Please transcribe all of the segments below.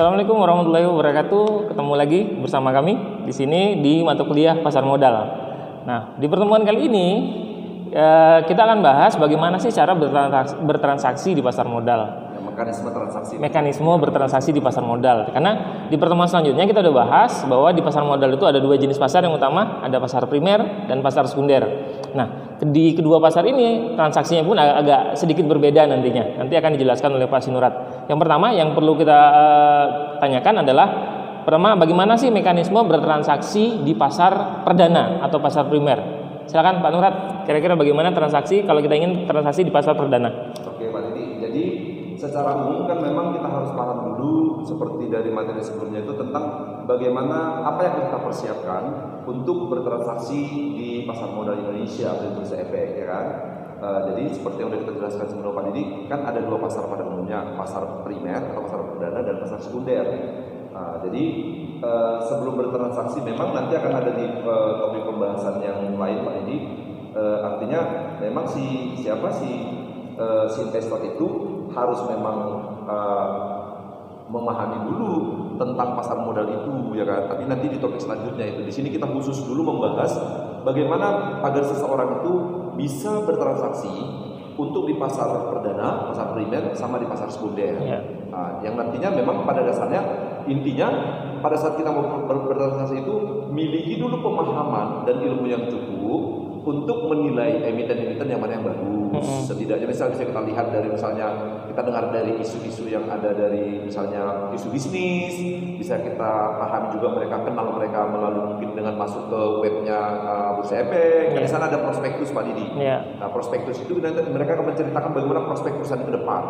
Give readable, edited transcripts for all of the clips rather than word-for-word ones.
Assalamualaikum warahmatullahi wabarakatuh. Ketemu lagi bersama kami di sini di mata kuliah pasar modal. Nah, di pertemuan kali ini kita akan bahas bagaimana sih cara bertransaksi di pasar modal. Mekanisme bertransaksi di pasar modal. Karena di pertemuan selanjutnya kita udah bahas bahwa di pasar modal itu ada dua jenis pasar yang utama, ada pasar primer dan pasar sekunder. Nah, di kedua pasar ini transaksinya pun agak sedikit berbeda nantinya. Nanti akan dijelaskan oleh Pak Sinurat. Yang pertama yang perlu kita tanyakan adalah pertama, bagaimana sih mekanisme bertransaksi di pasar perdana atau pasar primer? Silakan Pak Nurat, kira-kira bagaimana transaksi kalau kita ingin transaksi di pasar perdana? Oke Pak Didi, jadi secara umum kan memang kita harus paham dulu seperti dari materi sebelumnya itu tentang bagaimana apa yang kita persiapkan untuk bertransaksi di pasar modal Indonesia atau bursa efek, ya kan? Jadi seperti yang sudah kita jelaskan sebelum Pak Didi, kan ada dua pasar pada umumnya, pasar primer atau pasar perdana dan pasar sekunder. Jadi sebelum bertransaksi memang nanti akan ada di topik pembahasan yang lain Pak Didi. Artinya memang si investor itu harus memang memahami dulu tentang pasar modal itu, ya kan? Tapi nanti di topik selanjutnya itu, di sini kita khusus dulu membahas bagaimana agar seseorang itu bisa bertransaksi untuk di pasar perdana, pasar primer, sama di pasar sekunder. Yang nantinya memang pada dasarnya intinya pada saat kita mau bertransaksi itu miliki dulu pemahaman dan ilmu yang cukup untuk menilai emiten-emiten yang mana yang bagus. Setidaknya misalnya bisa kita lihat dari misalnya kita dengar dari isu-isu yang ada dari misalnya isu bisnis, bisa kita pahami juga mereka kenal mereka melalui mungkin dengan masuk ke webnya bursa efek. Di sana ada prospektus Pak Didi. Nah, prospektus itu nanti mereka akan menceritakan bagaimana prospek perusahaan ke depan.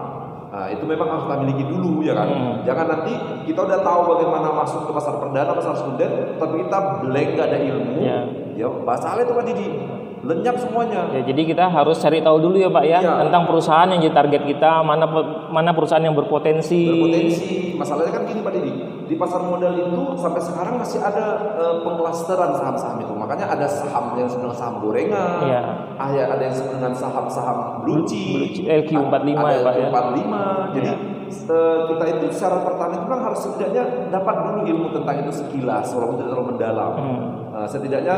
Nah, itu memang harus kita miliki dulu, ya kan? Jangan nanti kita udah tahu bagaimana masuk ke pasar perdana, pasar sekunder, tapi kita blank, gak ada ilmu. Ya, basalnya itu Pak Didi. Lenyap semuanya. Ya, jadi kita harus cari tahu dulu ya Pak ya, tentang perusahaan yang jadi target kita, mana perusahaan yang berpotensi. Masalahnya kan gini Pak Didi, di pasar modal itu sampai sekarang masih ada pengklasteran saham-saham itu. Makanya ada saham yang disebut dengan saham gorengan, ada yang disebut dengan saham-saham blue chip, LQ45 ya Pak ya. LQ45. Jadi kita itu secara pertama itu kan harus setidaknya dapat dulu ilmu tentang itu sekilas, walaupun tidak terlalu mendalam. Setidaknya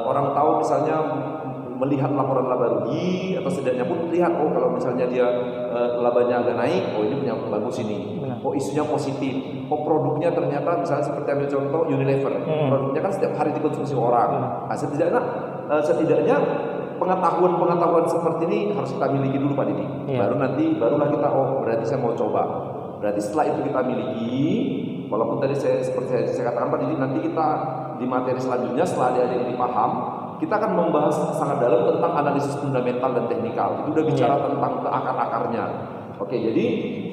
orang tahu misalnya melihat laporan laba rugi, atau setidaknya pun lihat kalau misalnya dia labanya agak naik, ini punya bagus ini. Isunya positif. Produknya ternyata misalnya seperti ambil contoh Unilever, produknya kan setiap hari dikonsumsi orang. Setidaknya pengetahuan seperti ini harus kita miliki dulu Pak Didi. Barulah kita berarti saya mau coba. Berarti setelah itu kita miliki, walaupun tadi seperti saya katakan Pak Didi, nanti kita di materi selanjutnya setelah ada yang dipaham, kita akan membahas sangat dalam tentang analisis fundamental dan teknikal. Itu udah bicara tentang ke akar-akarnya. Oke, jadi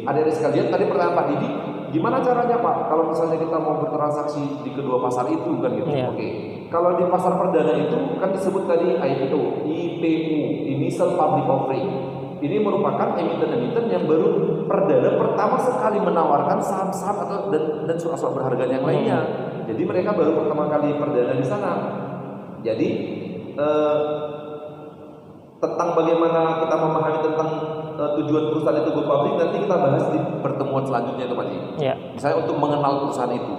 adik-adik sekalian, tadi pertanyaan Pak Didi, gimana caranya Pak kalau misalnya kita mau bertransaksi di kedua pasar itu kan gitu. Oke. Kalau di pasar perdana itu kan disebut tadi IPO, Initial Public Offering. Ini merupakan emiten-emiten yang baru perdana pertama sekali menawarkan saham-saham atau dan surat-surat berharga yang lainnya. Jadi mereka baru pertama kali perdana di sana. Jadi tentang bagaimana kita memahami tentang tujuan perusahaan itu go public nanti kita bahas di pertemuan selanjutnya itu Pak Ji. Misalnya untuk mengenal perusahaan itu.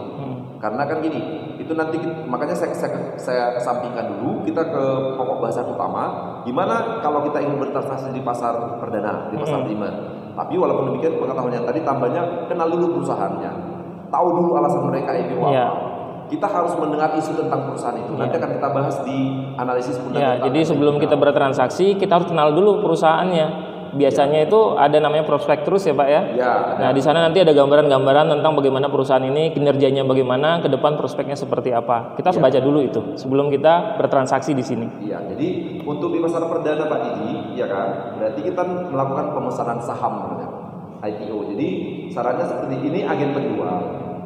Karena kan gini, itu nanti makanya saya sampingkan dulu, kita ke pokok bahasan utama. Gimana kalau kita ingin bertransaksi di pasar perdana, di pasar primer. Tapi walaupun demikian pengetahuan yang tadi tambahnya kenal dulu perusahaannya, tahu dulu alasan mereka IPO apa. Kita harus mendengar isu tentang perusahaan itu. Nanti akan kita bahas di analisis fundamental. Jadi sebelum kita bertransaksi, kita harus kenal dulu perusahaannya. Biasanya itu ada namanya prospektus ya Pak ya. Nah di sana nanti ada gambaran-gambaran tentang bagaimana perusahaan ini kinerjanya bagaimana, ke depan prospeknya seperti apa. Kita harus baca dulu itu sebelum kita bertransaksi di sini. Jadi untuk di pasar perdana Pak Didi, ya kan, berarti kita melakukan pemesanan saham namanya IPO. Jadi sarannya seperti ini, agen penjual.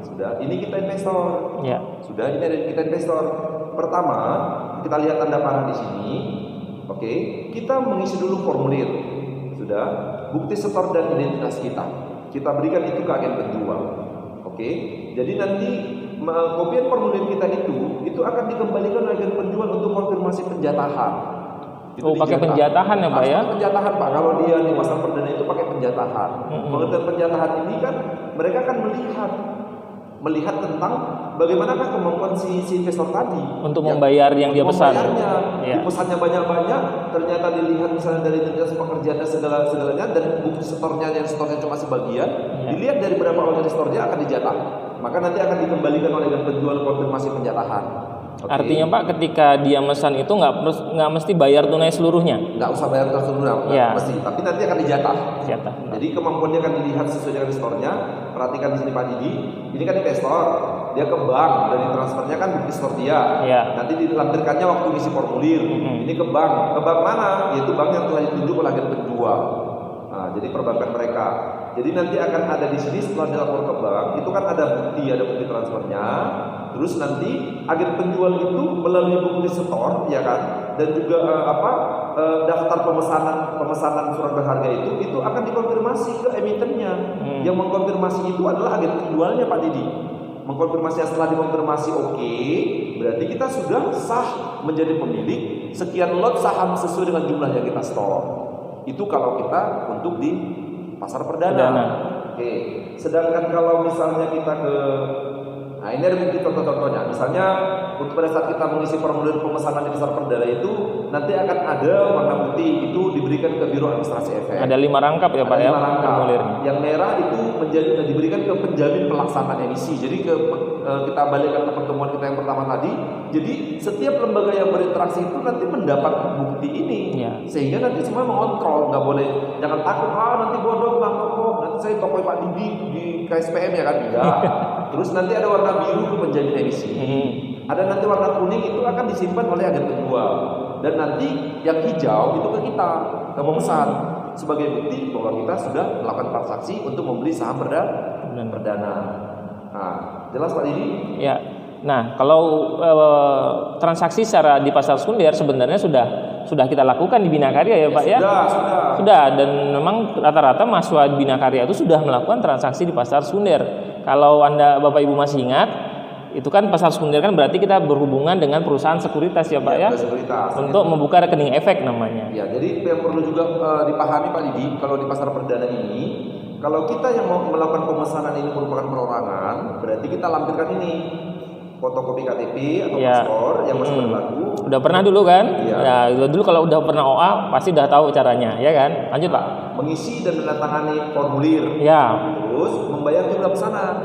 Sudah, ini kita investor. Sudah, ini ada kita investor. Pertama, kita lihat tanda panah di sini. Oke, kita mengisi dulu formulir. Sudah, bukti setor dan identitas kita berikan itu ke agen penjual. Oke, jadi nanti kopian formulir kita itu akan dikembalikan agen penjual untuk konfirmasi penjatahan. Oh, pakai dijatah. penjatahan ya Pak ya? Penjatahan Pak, kalau dia di pasar perdana itu pakai penjatahan. Pengertian penjatahan ini kan mereka kan melihat tentang bagaimanakah kemampuan si investor tadi untuk membayar yang dia pesan. Membayarnya, Ya. dipesannya banyak-banyak, ternyata dilihat misalnya dari identitas pekerjaannya segalanya dan bukti setornya yang setornya cuma sebagian, dilihat dari berapa orang setornya akan dijatah. Maka nanti akan dikembalikan oleh penjual konfirmasi penjatahan. Okay. Artinya Pak, ketika dia mesan itu nggak mesti bayar tunai seluruhnya. Nggak usah bayar seluruhnya, mesti. Tapi nanti akan dijatah. Jadi kemampuannya akan dilihat sesuai dengan storenya. Perhatikan di sini Pak Didi. Ini kan investor, dia ke bank, dari transfernya kan bukti store dia. Nanti dilampirkannya waktu ngisi formulir. Ini ke bank mana? Yaitu bank yang telah ditunjuk oleh agen penjual. Nah, jadi perbankan mereka. Jadi nanti akan ada di sini setelah dilapor ke bank, itu kan ada bukti transfernya. Terus nanti agen penjual itu melalui bukti setor, ya kan, dan juga daftar pemesanan surat berharga itu akan dikonfirmasi ke emitennya. Yang mengkonfirmasi itu adalah agen penjualnya Pak Didi. Mengkonfirmasi setelah dikonfirmasi oke, berarti kita sudah sah menjadi pemilik sekian lot saham sesuai dengan jumlah yang kita store. Itu kalau kita untuk di pasar perdana. Oke. Sedangkan kalau misalnya kita ke, nah ini ada bukti contoh-contohnya. Misalnya untuk pada saat kita mengisi formulir pemesanan di pasar perdana itu nanti akan ada warna putih, itu diberikan ke Biro Administrasi Efek. Ada 5 rangkap ya Pak ya formulirnya. Yang merah itu diberikan ke penjamin pelaksanaan emisi. Jadi kita balikkan ke pertemuan kita yang pertama tadi. Jadi setiap lembaga yang berinteraksi itu nanti mendapat bukti ini, sehingga nanti semua mengontrol. Nggak boleh, jangan takut nanti bodong Bang Toko, nanti saya toko Pak Didi di KSPM ya kan, tidak. Terus nanti ada warna biru ke penjamin emisi. Ada nanti warna kuning itu akan disimpan oleh agen penjual, dan nanti yang hijau itu ke kita, ke pemesan, sebagai bukti bahwa kita sudah melakukan transaksi untuk membeli saham perdana. Nah, jelas Pak Didi? Ya. Nah, kalau transaksi secara di pasar sekunder sebenarnya sudah kita lakukan di Bina Karya ya Pak ya? Sudah, dan memang rata-rata mahasiswa Bina Karya itu sudah melakukan transaksi di pasar sekunder. Kalau Anda Bapak Ibu masih ingat, itu kan pasar sekunder kan berarti kita berhubungan dengan perusahaan sekuritas ya Pak ya? Sekuritas. Untuk membuka rekening efek namanya. Ya, jadi yang perlu juga dipahami Pak Didi, kalau di pasar perdana ini, kalau kita yang mau melakukan pemesanan ini merupakan perorangan, berarti kita lampirkan ini fotokopi KTP atau paspor yang masih berlaku. Udah pernah dulu kan? Ya, dulu kalau udah pernah OA pasti udah tahu caranya, ya kan? Lanjut Pak. Mengisi dan menandatangani formulir. Terus membayar jumlah pesanan.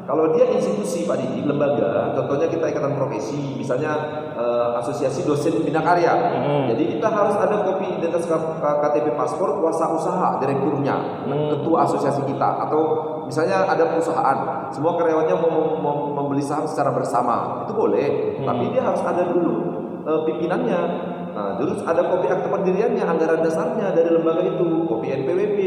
Kalau dia institusi Pak Didi, lembaga, contohnya kita ikatan profesi, misalnya asosiasi dosen Bina Karya. Jadi kita harus ada kopi identitas KTP paspor kuasa usaha direkturnya, ketua asosiasi kita, atau misalnya ada perusahaan, semua karyawannya mau membeli saham secara bersama, itu boleh, tapi dia harus ada dulu pimpinannya. Nah, terus ada kopi akte pendiriannya, anggaran dasarnya dari lembaga itu, kopi NPWP,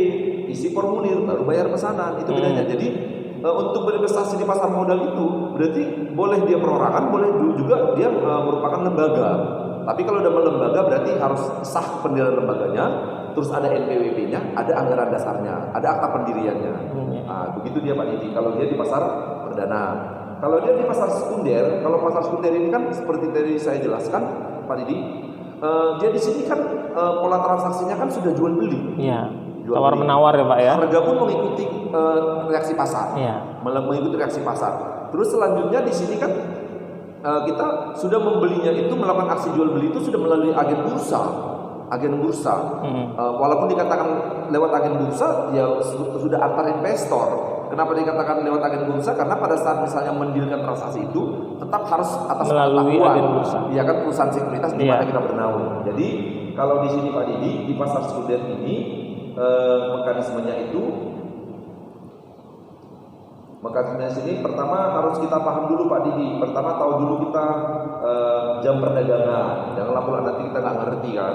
isi formulir, baru bayar pesanan, itu bedanya. Jadi untuk berinvestasi di pasar modal itu berarti boleh dia perorangan, boleh juga dia merupakan lembaga. Tapi kalau udah lembaga berarti harus sah pendirian lembaganya, terus ada NPWP-nya, ada anggaran dasarnya, ada akta pendiriannya. Nah, begitu dia Pak Didi. Kalau dia di pasar perdana, kalau dia di pasar sekunder, kalau pasar sekunder ini kan seperti tadi saya jelaskan Pak Didi, dia di sini kan pola transaksinya kan sudah jual beli. Tawar menawar ya Pak ya. Harga pun mengikuti reaksi pasar. Mengikuti reaksi pasar. Terus selanjutnya di sini kan kita sudah membelinya itu melakukan aksi jual beli itu sudah melalui agen bursa. Walaupun dikatakan lewat agen bursa, ya sudah antar investor. Kenapa dikatakan lewat agen bursa? Karena pada saat misalnya mendirikan transaksi itu tetap harus atas melalui agen bursa. Ya kan, perusahaan sekuritas di mana kita bernaung. Jadi kalau di sini Pak Didi, di pasar sekunder ini mekanismenya sini pertama harus kita paham dulu Pak Didi. Pertama tahu dulu kita jam perdagangan. Janganlah pula nanti kita nggak ngerti kan.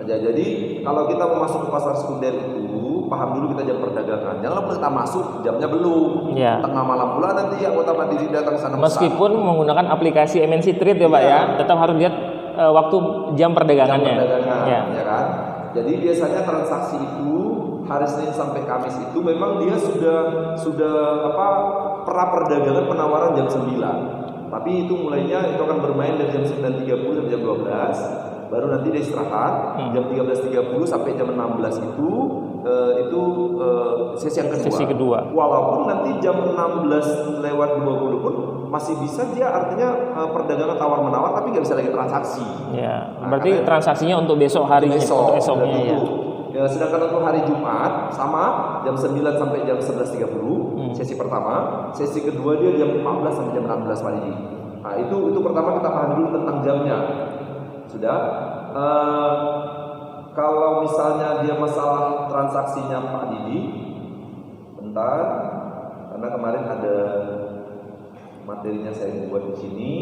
Jadi kalau kita mau masuk ke pasar sekunder itu paham dulu kita jam perdagangan. Janganlah kita masuk jamnya belum. Tengah malam pula nanti anggota Pak Didi datang sana. Meskipun menggunakan aplikasi MNC Trade ya Pak ya, tetap harus lihat waktu jam perdagangannya. Ya kan. Jadi biasanya transaksi itu hari Senin sampai Kamis itu memang dia sudah pra perdagangan penawaran jam 9. Tapi itu mulainya itu akan bermain dari jam 9.30 sampai jam 12. baru nanti dia istirahat jam 13.30 sampai jam 16 itu sesi yang kedua. Sesi kedua. Walaupun nanti jam 16 lewat 20 pun masih bisa dia, artinya perdagangan tawar menawar, tapi nggak bisa lagi transaksi. Ya, berarti transaksinya untuk besok harinya, untuk esoknya ya. Ya, sedangkan untuk hari Jumat sama jam 9 sampai jam 11.30 sesi pertama, sesi kedua dia jam 14 sampai jam 16 Pak Didi. Nah, itu pertama kita paham dulu tentang jamnya. Sudah. Kalau misalnya dia masalah transaksinya Pak Didi, bentar, karena kemarin ada materinya saya buat di sini.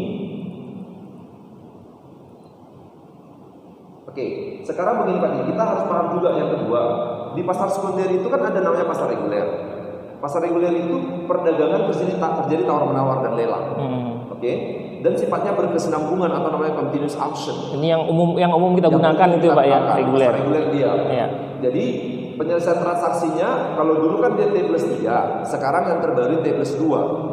Oke, sekarang begini Pak Didi, kita harus paham juga yang kedua. Di pasar sekunder itu kan ada namanya pasar reguler. Pasar reguler itu perdagangan terjadi tawar-menawar dan lelang. Oke, dan sifatnya berkesinambungan atau namanya continuous auction. Ini yang umum kita gunakan itu Pak ya, reguler. Reguler dia. Ya. Jadi penyelesaian transaksinya kalau dulu kan dia T+3, sekarang yang terbaru T+2.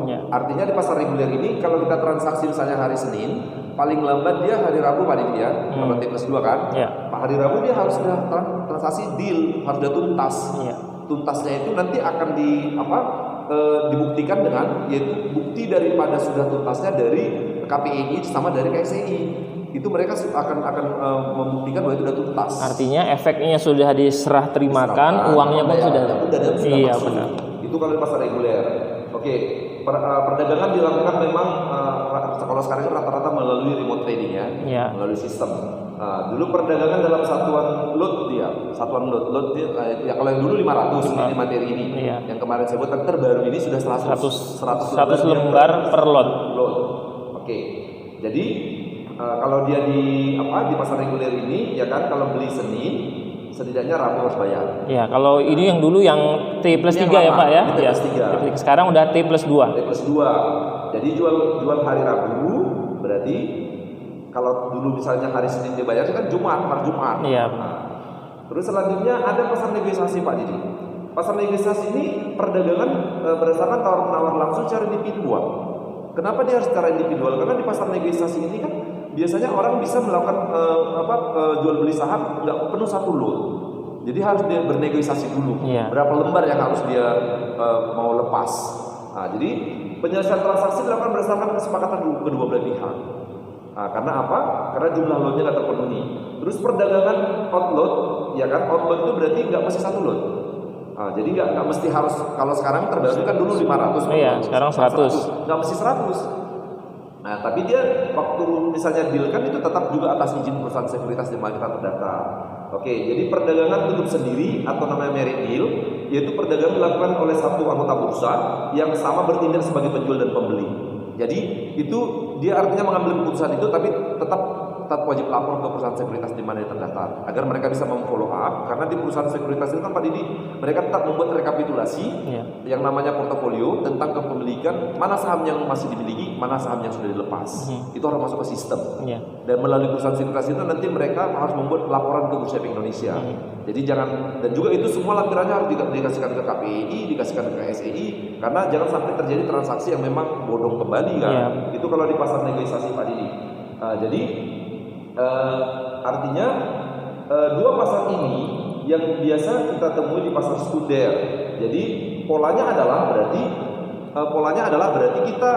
Ya. Artinya di pasar reguler ini kalau kita transaksi misalnya hari Senin, paling lambat dia hari Rabu paling dia, kalau T+2 kan. Ya. Hari Rabu dia harus sudah transaksi deal, harus sudah tuntas. Ya. Tuntasnya itu nanti akan dibuktikan dengan, yaitu bukti daripada sudah tuntasnya dari KPI sama dari KSEI. Itu mereka akan membuktikan bahwa itu sudah tuntas. Artinya efeknya sudah diserah terimakan, uangnya pun sudah. Iya masuk. benar. Itu kalau di pasar reguler. Oke, perdagangan dilakukan memang kalau sekarang itu rata-rata melalui remote trading ya, melalui sistem. Dulu perdagangan dalam satuan lot dia, lot dia, ya kalau yang dulu 500 ini materi ini, yang kemarin saya buat terbaru ini sudah 100 lembar per lot. Oke, jadi kalau dia di pasar reguler ini ya kan, kalau beli Senin setidaknya Rabu harus bayar. Ya, kalau ini yang dulu yang T+3 ya Pak ya. T+3. Sekarang udah T+2. T+2. Jadi jual hari Rabu, berarti kalau dulu misalnya hari Senin dibayar itu kan hari Jumat. Iya. Terus selanjutnya ada pasar negosiasi Pak Didi. Pasar negosiasi ini perdagangan berdasarkan tawar menawar langsung secara individual. Kenapa dia harus secara individual? Karena di pasar negosiasi ini kan biasanya orang bisa melakukan jual beli saham nggak penuh satu lot. Jadi harus dia bernegosiasi dulu. Berapa lembar yang harus dia mau lepas. Nah, jadi penyelesaian transaksi dilakukan berdasarkan kesepakatan kedua belah pihak. Nah, karena apa? Karena jumlah lotnya nggak terpenuhi. Terus perdagangan outlot, ya kan? Outlot itu berarti nggak mesti satu lot. Nah, jadi nggak mesti harus, kalau sekarang terbaru kan dulu 500. Iya, sekarang 100. Nggak mesti 100. Nah, tapi dia waktu misalnya deal kan itu tetap juga atas izin perusahaan sekuritas di mana kita terdaftar. Oke, jadi perdagangan tutup sendiri atau namanya merit deal, yaitu perdagangan dilakukan oleh satu anggota bursa yang sama bertindak sebagai penjual dan pembeli. Jadi itu dia artinya mengambil keputusan itu, tapi tetap wajib lapor ke perusahaan sekuritas di mana dia terdaftar agar mereka bisa memfollow up, karena di perusahaan sekuritas itu kan Pak Didi mereka tetap membuat rekapitulasi yang namanya portofolio tentang kepemilikan, mana saham yang masih dimiliki, mana saham yang sudah dilepas. Itu harus masuk ke sistem. Dan melalui perusahaan sekuritas itu nanti mereka harus membuat laporan ke Bursa Efek Indonesia. Jadi jangan, dan juga itu semua lampirannya harus dikasihkan ke KPI, dikasihkan ke KSEI, karena jangan sampai terjadi transaksi yang memang bodong kembali kan. Itu kalau di pasar negosiasi Pak Didi. Jadi artinya dua pasar ini yang biasa kita temui di pasar sekunder. Jadi polanya adalah berarti kita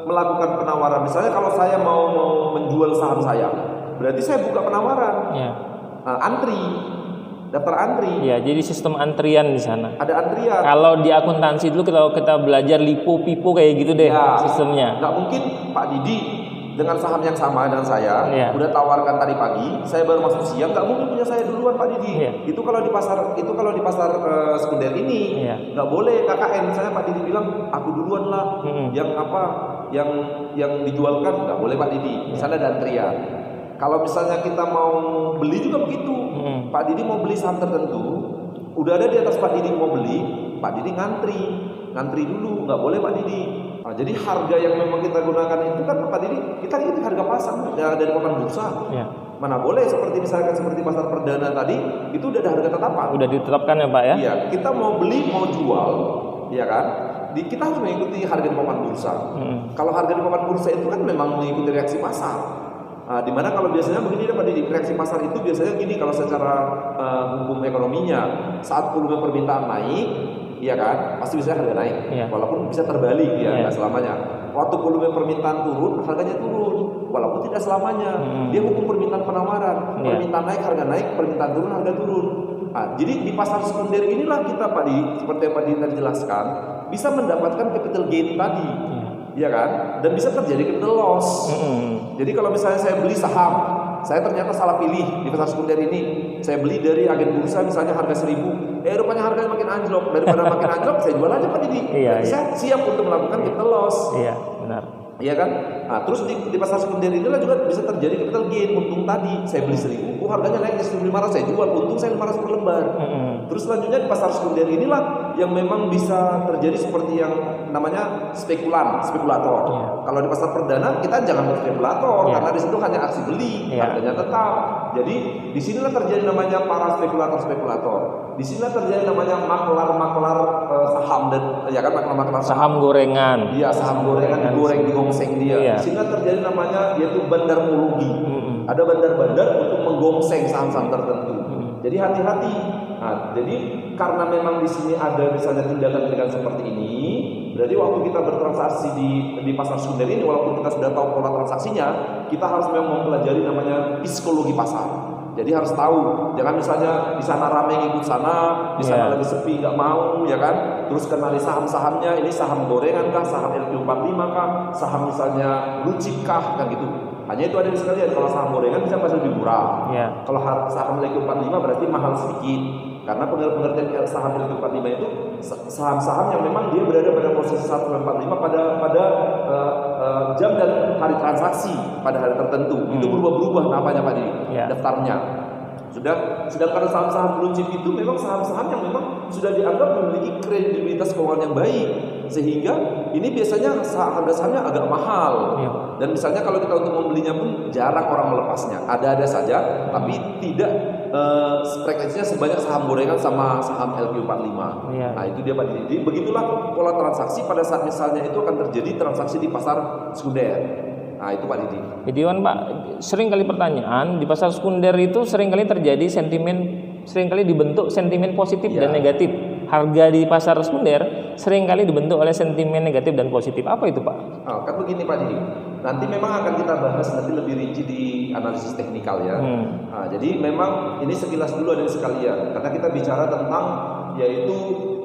melakukan penawaran. Misalnya kalau saya mau menjual saham saya, berarti saya buka penawaran. Daftar antri. Ya, jadi sistem antrian di sana. Ada antrian. Kalau di akuntansi dulu kalau kita belajar lipo-pipo kayak gitu deh sistemnya. Nggak mungkin Pak Didi dengan saham yang sama dengan saya, udah tawarkan tadi pagi, saya baru masuk siang, nggak mungkin punya saya duluan Pak Didi. Itu kalau di pasar sekunder ini nggak boleh KKN. Misalnya Pak Didi bilang aku duluan lah, yang dijualkan nggak boleh Pak Didi. Misalnya ada antrian. Kalau misalnya kita mau beli juga begitu, Pak Didi mau beli saham tertentu, udah ada di atas Pak Didi mau beli, Pak Didi ngantri dulu, nggak boleh Pak Didi. Nah, jadi harga yang memang kita gunakan itu kan Pak Didi, kita itu harga pasar dari papan bursa. Mana boleh seperti pasar perdana tadi, itu udah ada harga tetapan. Udah ditetapkan ya Pak ya? Iya, kita mau beli mau jual, ya kan? Kita harus mengikuti harga di papan bursa. Kalau harga di papan bursa itu kan memang mengikuti reaksi pasar. Di mana kalau biasanya begini Pak Didi, reaksi pasar itu biasanya gini kalau secara hukum ekonominya, saat volume permintaan naik, iya kan, pasti bisa harga naik, walaupun bisa terbalik ya, nggak selamanya. Waktu volume permintaan turun, harganya turun, walaupun tidak selamanya. Dia hukum permintaan penawaran, permintaan naik, harga naik, permintaan turun, harga turun. Jadi di pasar sekunder inilah kita Pak Di, seperti yang Pak Di tadi jelaskan, bisa mendapatkan capital gain tadi. Iya kan? Dan bisa terjadi capital loss. Jadi kalau misalnya saya beli saham, saya ternyata salah pilih di pasar sekunder ini. Saya beli dari agen bursa misalnya harga 1.000. Rupanya harganya makin anjlok. Daripada makin anjlok, saya jual aja Pak Didi. Saya siap untuk melakukan capital loss. Iya, benar. Iya kan? Terus di pasar sekunder inilah juga bisa terjadi capital gain, untung tadi. Saya beli 1.000, harganya naik ke 1.500, saya jual, untung saya 500 per lembar. Terus selanjutnya di pasar sekunder inilah yang memang bisa terjadi seperti yang namanya spekulator. Kalau di pasar perdana kita jangan berspekulator karena di situ hanya aksi beli, harganya tetap. Jadi di sinilah terjadi namanya para spekulator. Di sinilah terjadi namanya maklar saham dan ya kan maklar saham gorengan. Iya, saham gorengan digoreng digongseng dia. Di sini terjadi namanya yaitu bandarmologi. Ada bandar-bandar untuk menggongseng saham-saham tertentu. Jadi hati-hati. Jadi karena memang di sini ada misalnya tindakan-tindakan seperti ini, berarti waktu kita bertransaksi di pasar sekunder ini, walaupun kita sudah tahu pola transaksinya, kita harus memang mempelajari namanya psikologi pasar. Jadi harus tahu, jangan misalnya di sana ramai ngikut sana, di sana lagi sepi nggak mau, ya kan? Terus kenali saham-sahamnya, ini saham gorengan kah, saham LQ45 kah, saham misalnya blue chip kah, kan gitu. Hanya itu ada di sekalian. Kalau saham gorengan bisa pasti lebih murah. Kalau saham LQ45 berarti mahal sedikit. Karena pengertian saham LQ45 itu saham-saham yang memang dia berada pada posisi 145 pada jam dan hari transaksi pada hari tertentu. Itu berubah-berubah namanya Pak Didi, daftarnya. Sedangkan saham-saham blue chip itu memang saham-saham yang memang sudah dianggap memiliki kredibilitas keuangan yang baik, sehingga ini biasanya harga sahamnya agak mahal. Dan misalnya kalau kita untuk membelinya pun jarang orang melepasnya, ada-ada saja, tapi tidak frekuensinya sebanyak saham gorengan sama saham LQ45. Nah itu dia Pak Didi. Begitulah pola transaksi pada saat misalnya itu akan terjadi transaksi di pasar sekunder. Nah itu Pak Didi. Jadi Pak, sering kali pertanyaan di pasar sekunder itu sering kali terjadi sering kali dibentuk sentimen positif dan negatif. Harga di pasar sekunder sering kali dibentuk oleh sentimen negatif dan positif. Apa itu Pak? Kan begini Pak Didi. Nanti memang akan kita bahas nanti lebih rinci di analisis teknikal ya. Jadi memang ini sekilas dulu ada sekalian. Karena kita bicara tentang yaitu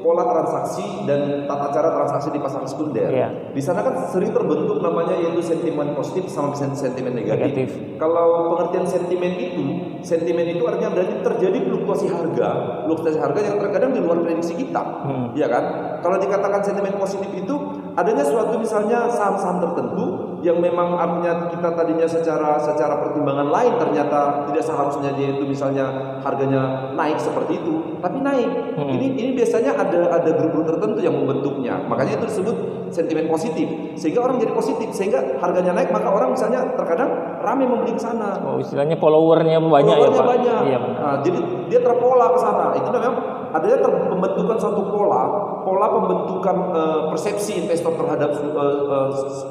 pola transaksi dan tata cara transaksi di pasar sekunder. Di sana kan sering terbentuk namanya yaitu sentimen positif sama sentimen negatif. Kalau pengertian sentimen itu artinya berarti terjadi fluktuasi harga yang terkadang di luar prediksi kita. Ya kan? Kalau dikatakan sentimen positif itu adanya suatu misalnya saham-saham tertentu yang memang artinya kita tadinya secara pertimbangan lain ternyata tidak seharusnya dia itu misalnya harganya naik seperti itu, tapi naik. Ini biasanya ada grup-grup tertentu yang membentuknya. Makanya itu disebut sentimen positif. Sehingga orang jadi positif, sehingga harganya naik, maka orang misalnya terkadang ramai membeli ke sana. Istilahnya followernya banyak ya Pak. Iya, jadi dia terpola ke sana. Itu namanya adanya pembentukan satu pola pembentukan persepsi investor terhadap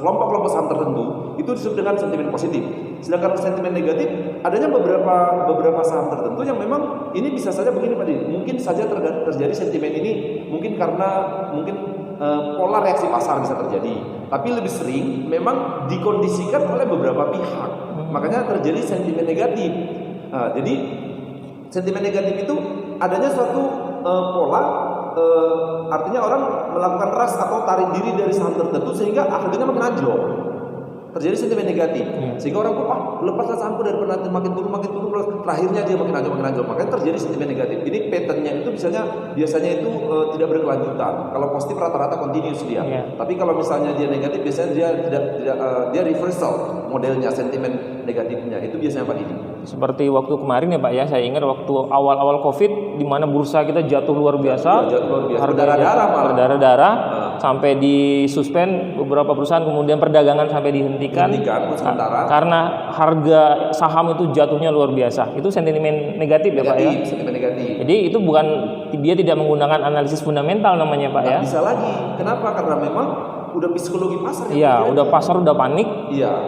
kelompok-kelompok saham tertentu itu disebut dengan sentimen positif. Sedangkan sentimen negatif adanya beberapa saham tertentu yang memang ini bisa saja begini Pak Didi. Mungkin saja terjadi sentimen ini mungkin karena pola reaksi pasar bisa terjadi. Tapi lebih sering memang dikondisikan oleh beberapa pihak. Makanya terjadi sentimen negatif. Jadi sentimen negatif itu adanya suatu pola, artinya orang melakukan rush atau tarik diri dari saham tertentu sehingga harganya makin anjlok. Terjadi sentimen negatif, sehingga orang lepaslah sahamku daripada nanti makin turun, terakhirnya dia makin anjlok. Makanya terjadi sentimen negatif. Ini patternnya itu biasanya itu tidak berkelanjutan. Kalau positif rata-rata continuous dia. Tapi kalau misalnya dia negatif, biasanya dia tidak dia reversal modelnya sentimen negatifnya. Itu biasanya Pak Didi. Seperti waktu kemarin ya Pak ya, saya ingat waktu awal-awal Covid di mana bursa kita jatuh luar biasa. Berdarah-darah sampai disuspend beberapa perusahaan, kemudian perdagangan sampai dihentikan karena harga saham itu jatuhnya luar biasa. Itu sentimen negatif ya Pak ya. Sentimen negatif. Jadi itu bukan, dia tidak menggunakan analisis fundamental namanya Pak ya. Bisa lagi. Kenapa? Karena memang udah psikologi pasar. Iya, udah pasar udah panik.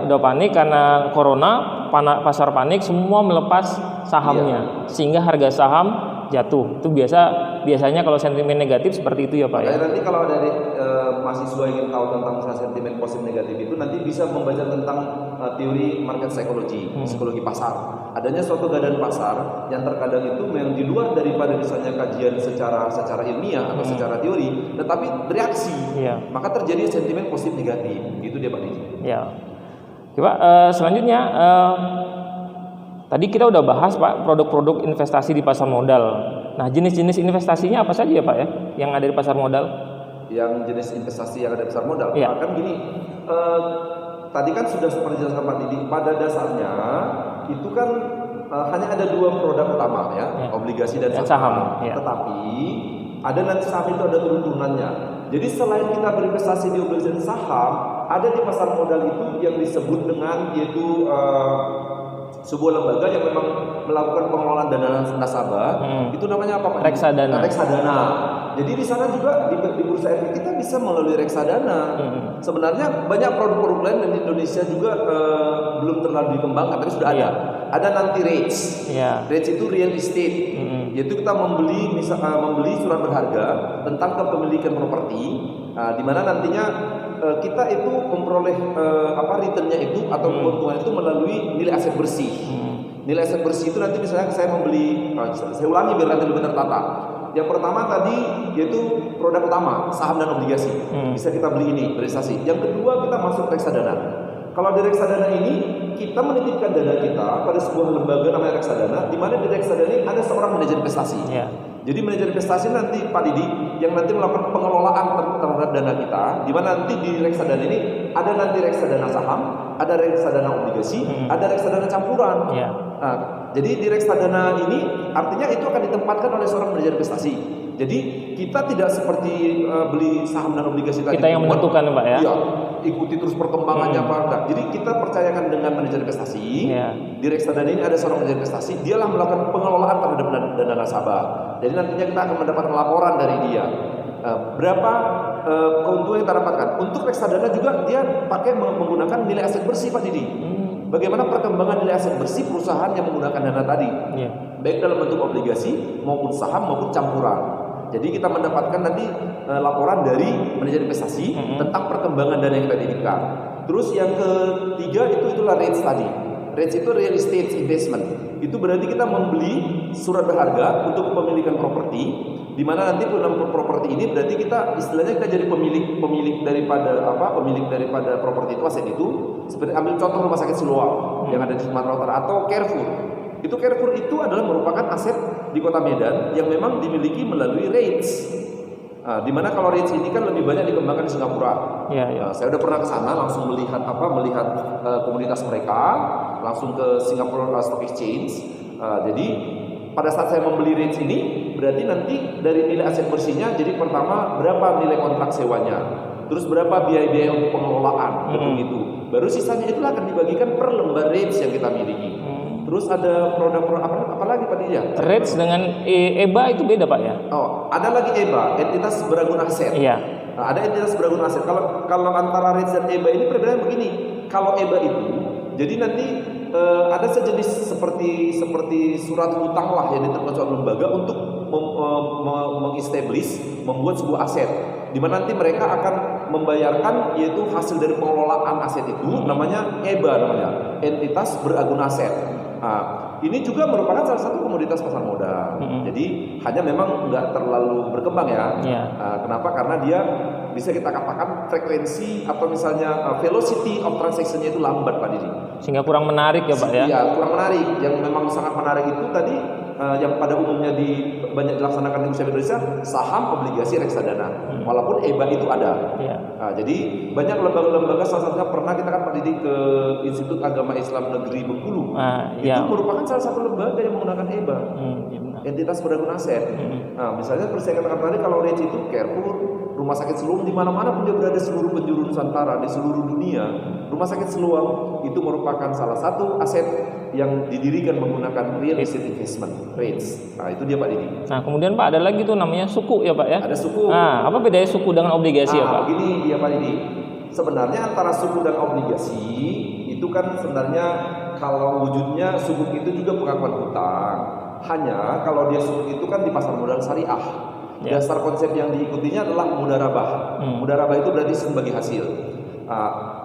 Udah panik karena corona. pasar panik, semua melepas sahamnya, sehingga harga saham jatuh. Itu biasanya kalau sentimen negatif seperti itu ya Pak ya. Nanti kalau dari mahasiswa ingin tahu tentang misalnya sentimen positif negatif itu, nanti bisa membaca tentang teori market psychology, psikologi pasar. Adanya suatu keadaan pasar yang terkadang itu yang di luar daripada misalnya kajian secara ilmiah atau secara teori, tetapi bereaksi. Maka terjadi sentimen positif negatif. Itu dia Pak Didi. Ya. Coba selanjutnya tadi kita udah bahas Pak produk-produk investasi di pasar modal. Nah, jenis-jenis investasinya apa saja ya Pak ya yang ada di pasar modal? Yang jenis investasi yang ada di pasar modal. Ya. Kan gini, tadi kan sudah seperti dijelaskan Pak Didi, pada dasarnya itu kan hanya ada dua produk utama ya, obligasi dan saham. Tetapi ada nanti saham itu ada turun-turunannya. Jadi selain kita berinvestasi di obligasi dan saham, ada di pasar modal itu yang disebut dengan yaitu sebuah lembaga yang memang melakukan pengelolaan dana nasabah. Itu namanya apa Pak? Reksadana. Reksadana. Jadi di sana juga di bursa efek kita bisa melalui reksadana. Sebenarnya banyak produk-produk lain di Indonesia juga belum terlalu dikembangkan, tapi sudah ada. Ada nanti REITs. REITs itu real estate. Yaitu kita membeli surat berharga tentang kepemilikan properti, di mana nantinya kita itu memperoleh returnnya itu atau keuntungan itu melalui nilai aset bersih. Nilai aset bersih itu nanti misalnya saya membeli, saya ulangi biar nanti lebih tertata. Yang pertama tadi yaitu produk utama saham dan obligasi, bisa kita beli ini berinvestasi. Yang kedua kita masuk reksadana. Kalau di reksadana ini kita menitipkan dana kita pada sebuah lembaga namanya reksadana, di mana di reksadana ini ada seorang manajer investasi. Jadi manajer investasi nanti Pak Didi yang nanti melakukan pengelolaan terhadap dana kita, di mana nanti di reksadana ini ada nanti reksadana saham, ada reksadana obligasi, ada reksadana campuran. Nah, jadi di reksadana ini artinya itu akan ditempatkan oleh seorang manajer investasi. Jadi kita tidak seperti beli saham dan obligasi tadi. Kita yang menentukan Pak ya. Iya, ikuti terus perkembangannya apa enggak. Jadi kita percayakan dengan manajer investasi. Di reksadana ini ada seorang manajer investasi, dialah melakukan pengelolaan terhadap dana nasabah. Jadi nantinya kita akan mendapat laporan dari dia. Berapa keuntungan yang kita dapatkan. Untuk reksadana juga dia pakai menggunakan nilai aset bersih Pak Didi. Bagaimana perkembangan nilai aset bersih perusahaan yang menggunakan dana tadi, baik dalam bentuk obligasi maupun saham maupun campuran. Jadi kita mendapatkan nanti laporan dari manajer investasi tentang perkembangan dana yang kita titipkan. Terus yang ketiga itulah REITs tadi. REITs itu real estate investment. Itu berarti kita membeli surat berharga untuk kepemilikan properti, di mana nanti dalam properti ini berarti kita istilahnya kita jadi pemilik daripada properti itu, aset itu. Seperti ambil contoh rumah sakit Siloam yang ada di Sumatera Utara atau Carrefour. Carrefour itu adalah merupakan aset di Kota Medan yang memang dimiliki melalui REITs. Di mana kalau REITs ini kan lebih banyak dikembangkan di Singapura. Saya udah pernah ke sana langsung melihat komunitas mereka, langsung ke Singapore Stock Exchange. Jadi pada saat saya membeli REITs ini, berarti nanti dari nilai aset bersihnya, jadi pertama berapa nilai kontrak sewanya, terus berapa biaya-biaya untuk pengelolaan, itu. Baru sisanya itulah akan dibagikan per lembar REITs yang kita miliki. Terus ada produk-produk apa lagi Pak Dia? REITs dengan EBA itu beda Pak ya? Oh, ada lagi EBA, entitas beragun aset. Nah, ada entitas beragun aset. Kalau antara REITs dan EBA ini perbedaannya begini. Kalau EBA itu, jadi nanti ada sejenis seperti surat hutang lah yang diterbitkan oleh lembaga untuk mengestablish, membuat sebuah aset, di mana nanti mereka akan membayarkan yaitu hasil dari pengelolaan aset itu, namanya EBA, entitas beragun aset. Nah, ini juga merupakan salah satu komoditas pasar modal. Jadi hanya memang nggak terlalu berkembang ya. Kenapa? Karena dia bisa kita katakan frekuensi atau misalnya velocity of transaction-nya itu lambat Pak Didi. Sehingga kurang menarik ya Pak ya? Iya, kurang menarik. Yang memang sangat menarik itu tadi yang pada umumnya banyak dilaksanakan di bursa Indonesia, saham, obligasi, reksadana. Walaupun EBA itu ada. Jadi banyak lembaga-lembaga, salah satunya pernah kita kan Pak Didi ke Institut Agama Islam Negeri Bengkulu. Itu merupakan salah satu lembaga yang menggunakan EBA, entitas beragun aset. Nah, misalnya seperti saya katakan tadi, kalau REITs itu Carrefour, rumah sakit Siloam, di mana-mana pun dia berada seluruh penjuru Nusantara, di seluruh dunia. Rumah sakit Siloam itu merupakan salah satu aset yang didirikan menggunakan real estate investment, REITs. Nah, itu dia Pak Didi. Nah, kemudian Pak ada lagi tuh namanya suku ya Pak ya? Ada suku. Nah, apa bedanya suku dengan obligasi ya Pak? Begini ya Pak Didi. Sebenarnya antara suku dan obligasi itu kan sebenarnya kalau wujudnya sukuk itu juga pengakuan hutang. Hanya kalau dia sukuk itu kan di pasar modal syariah. Dasar konsep yang diikutinya adalah mudarabah. Mudarabah itu berarti sebagai hasil.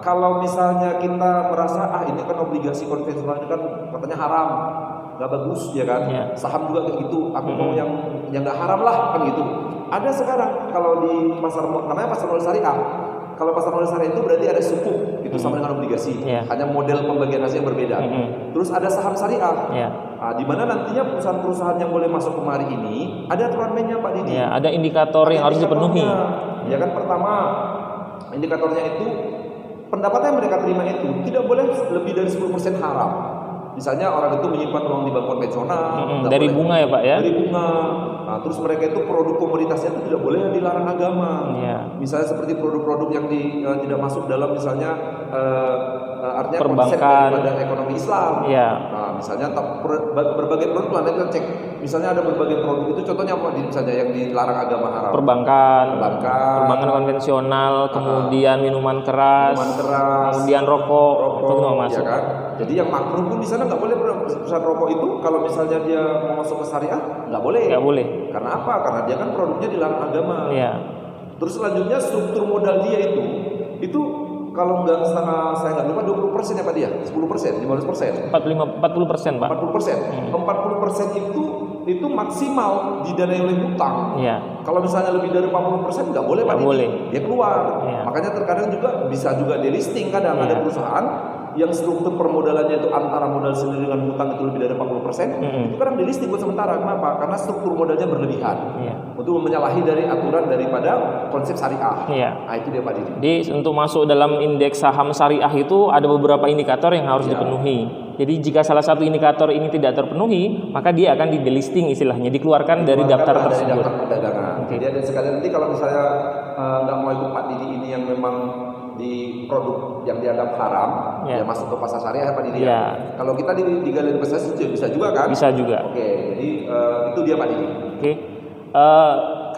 Kalau misalnya kita merasa ini kan obligasi konvensional itu kan katanya haram, nggak bagus ya kan. Saham juga kayak gitu. Aku mau yang nggak haram lah kan gitu. Ada sekarang kalau di pasar namanya pasar modal syariah. Kalau pasar modal syariah itu berarti ada sukuk, itu sama dengan obligasi. Hanya model pembagian hasil yang berbeda. Terus ada saham syariah. Di mana nantinya perusahaan-perusahaan yang boleh masuk kemari ini ada aturan mainnya Pak Didi. Ada indikator yang harus dipenuhi. Ya kan, pertama indikatornya itu pendapatan yang mereka terima itu tidak boleh lebih dari 10% haram. Misalnya orang itu menyimpan uang di bank konvensional dari bunga ya Pak ya. Dari bunga. Terus mereka itu produk komoditasnya itu tidak boleh yang dilarang agama. Misalnya seperti produk-produk yang tidak masuk dalam misalnya artinya konsep daripada ekonomi Islam. Misalnya berbagai produk lah kita cek. Misalnya ada berbagai produk itu contohnya apa misalnya yang dilarang agama haram? Perbankan konvensional, kemudian minuman keras, kemudian rokok itu nggak masuk. Ya kan? Jadi yang makruh pun di sana nggak boleh perusahaan rokok itu kalau misalnya dia mau masuk ke syariah nggak boleh. Nggak boleh. Karena apa? Karena dia kan produknya dilarang agama. Terus selanjutnya struktur modal dia itu kalau nggak saya nggak lupa 20% ya Pak dia, 10%, 15%, 40% Pak. 40% itu maksimal didanai oleh hutang. Kalau misalnya lebih dari 40% nggak boleh Pak. Dia keluar. Makanya terkadang juga bisa juga delisting kadang ada perusahaan yang struktur permodalannya itu antara modal sendiri dengan hutang itu lebih dari 40%, itu kadang delisting buat sementara. Kenapa? Karena struktur modalnya berlebihan. Untuk menyalahi dari aturan daripada konsep syariah. Itu dia Pak Didi. Jadi untuk masuk dalam indeks saham syariah itu ada beberapa indikator yang harus dipenuhi. Jadi jika salah satu indikator ini tidak terpenuhi, maka dia akan di delisting istilahnya, dikeluarkan dari daftar tersebut. Dari daftar perdagangan. Jadi ada sekalian nanti kalau misalnya nggak mau ikut Pak Didi ini yang memang di produk yang dianggap haram, ya masuk ke pasar syariah Pak Didi. Kalau kita di galeri investasi bisa juga kan? Bisa juga. Jadi itu dia Pak Didi.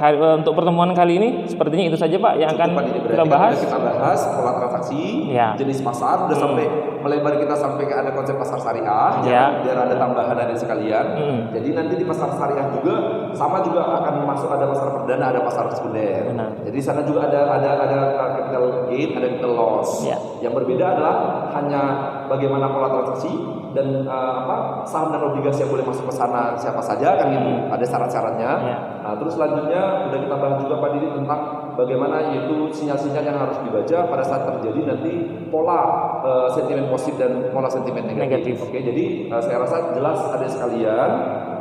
Untuk pertemuan kali ini sepertinya itu saja Pak yang akan kita bahas. Kita bahas pola transaksi, jenis pasar, udah sampai melebar kita sampai ke ada konsep pasar syariah, biar ada tambahan ada sekalian. Jadi nanti di pasar syariah juga sama juga akan masuk ada pasar perdana, ada pasar sekunder. Jadi di sana juga ada capital gain, ada capital loss. Yang berbeda adalah hanya bagaimana pola transaksi dan saham dan obligasi yang boleh masuk ke sana siapa saja kan gitu. Ada syarat-syaratnya. Terus selanjutnya udah kita bahas juga Pak Didi tentang bagaimana yaitu sinyal-sinyal yang harus dibaca pada saat terjadi nanti pola sentimen positif dan pola sentimen negatif. Jadi saya rasa jelas ada sekalian.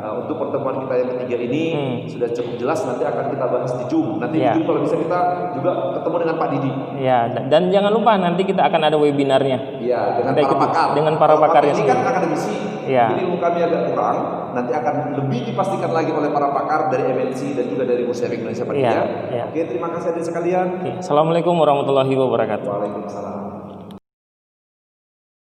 Untuk pertemuan kita yang ketiga ini sudah cukup jelas, nanti akan kita bahas di Zoom. Nanti di Zoom kalau bisa kita juga ketemu dengan Pak Didi. Dan jangan lupa nanti kita akan ada webinarnya. Dengan para pakar. Dengan para pakarnya. Ini kan akademisi. Jadi ilmu kami agak kurang. Nanti akan lebih dipastikan lagi oleh para pakar dari MNC dan juga dari Bursa Efek Indonesia Pak Didi. Oke, terima kasih adik sekalian. Assalamualaikum warahmatullahi wabarakatuh. Waalaikumsalam.